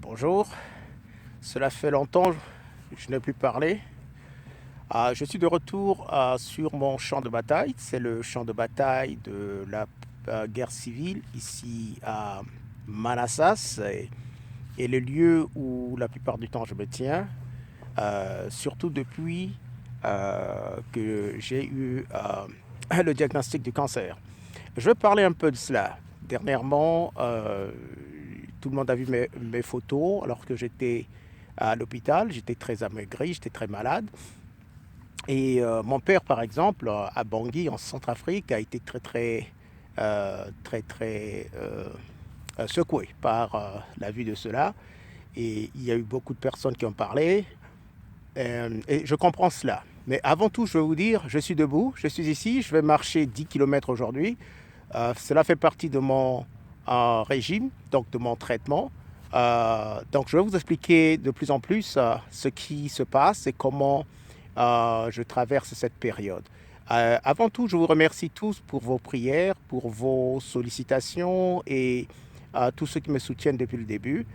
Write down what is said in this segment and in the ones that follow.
Bonjour, cela fait longtemps, je n'ai plus parlé. Je suis de retour sur mon champ de bataille. C'est le champ de bataille de la guerre civile ici à Manassas et le lieu où la plupart du temps je me tiens, surtout depuis que j'ai eu le diagnostic du cancer. Je vais parler un peu de cela. Dernièrement, tout le monde a vu mes photos alors que j'étais à l'hôpital. J'étais très amaigri, j'étais très malade. Et mon père, par exemple, à Bangui, en Centrafrique, a été très secoué par la vue de cela. Et il y a eu beaucoup de personnes qui ont parlé. Et je comprends cela. Mais avant tout, je vais vous dire, je suis debout, je suis ici, je vais marcher 10 kilomètres aujourd'hui. Cela fait partie de mon régime, donc de mon traitement. Donc je vais vous expliquer de plus en plus ce qui se passe et comment je traverse cette période. Avant tout, je vous remercie tous pour vos prières, pour vos sollicitations et tous ceux qui me soutiennent depuis le début.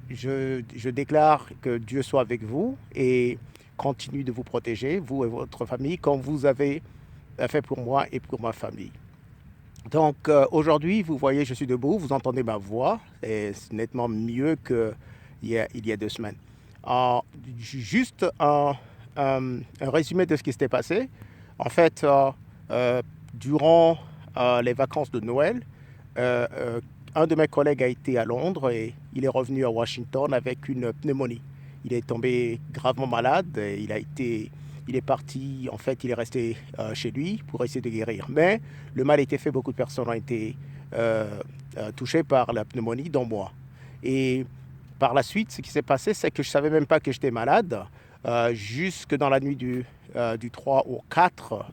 Je déclare que Dieu soit avec vous et continue de vous protéger, vous et votre famille, comme vous avez fait pour moi et pour ma famille. Donc aujourd'hui, vous voyez, je suis debout, vous entendez ma voix, et c'est nettement mieux qu'il y a 2 semaines. Euh, Juste un résumé de ce qui s'était passé. En fait, euh, durant les vacances de Noël, euh, euh, un de mes collègues a été à Londres et il est revenu à Washington avec une pneumonie. Il est tombé gravement malade et il est parti, en fait, il est resté chez lui pour essayer de guérir. Mais le mal a été fait, beaucoup de personnes ont été touchées par la pneumonie, dont moi. Et par la suite, ce qui s'est passé, c'est que je ne savais même pas que j'étais malade jusque dans la nuit du 3 au 4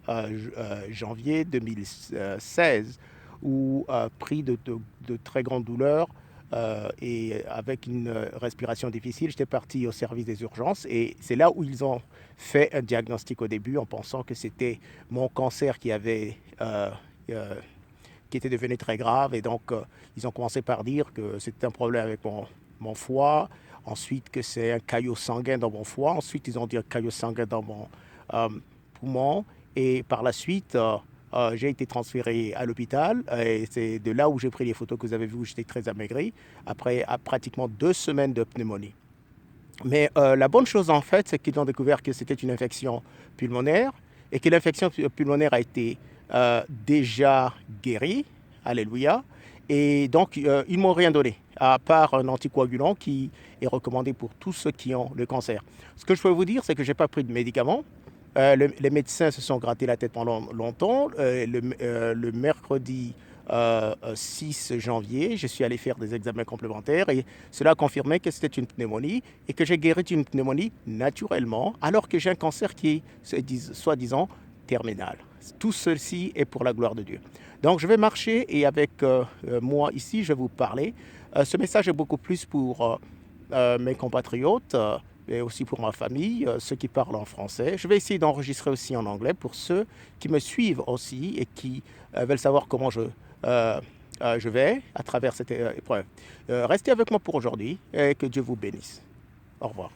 janvier 2016, où, pris de très grandes douleurs et avec une respiration difficile, j'étais parti au service des urgences. Et c'est là où ils ont fait un diagnostic au début en pensant que c'était mon cancer euh, qui était devenu très grave. Et donc, ils ont commencé par dire que c'était un problème avec mon foie, ensuite que c'est un caillot sanguin dans mon foie, ensuite ils ont dit un caillot sanguin dans mon euh, poumon, et par la suite, j'ai été transféré à l'hôpital, et c'est de là où j'ai pris les photos que vous avez vues où j'étais très amaigri, après pratiquement 2 semaines de pneumonie. Mais la bonne chose en fait, c'est qu'ils ont découvert que c'était une infection pulmonaire et que l'infection pulmonaire a été déjà guérie. Alléluia. Et donc, ils m'ont rien donné, à part un anticoagulant qui est recommandé pour tous ceux qui ont le cancer. Ce que je peux vous dire, c'est que je n'ai pas pris de médicaments. Les médecins se sont grattés la tête pendant longtemps. Le mercredi 6 janvier, je suis allé faire des examens complémentaires et cela a confirmé que c'était une pneumonie et que j'ai guéri d'une pneumonie naturellement, alors que j'ai un cancer qui est soi-disant terminal. Tout ceci est pour la gloire de Dieu. Donc je vais marcher et avec moi ici, je vais vous parler. Ce message est beaucoup plus pour mes compatriotes et aussi pour ma famille, ceux qui parlent en français. Je vais essayer d'enregistrer aussi en anglais pour ceux qui me suivent aussi et qui veulent savoir comment je vais à travers cette épreuve. Restez avec moi pour aujourd'hui et que Dieu vous bénisse. Au revoir.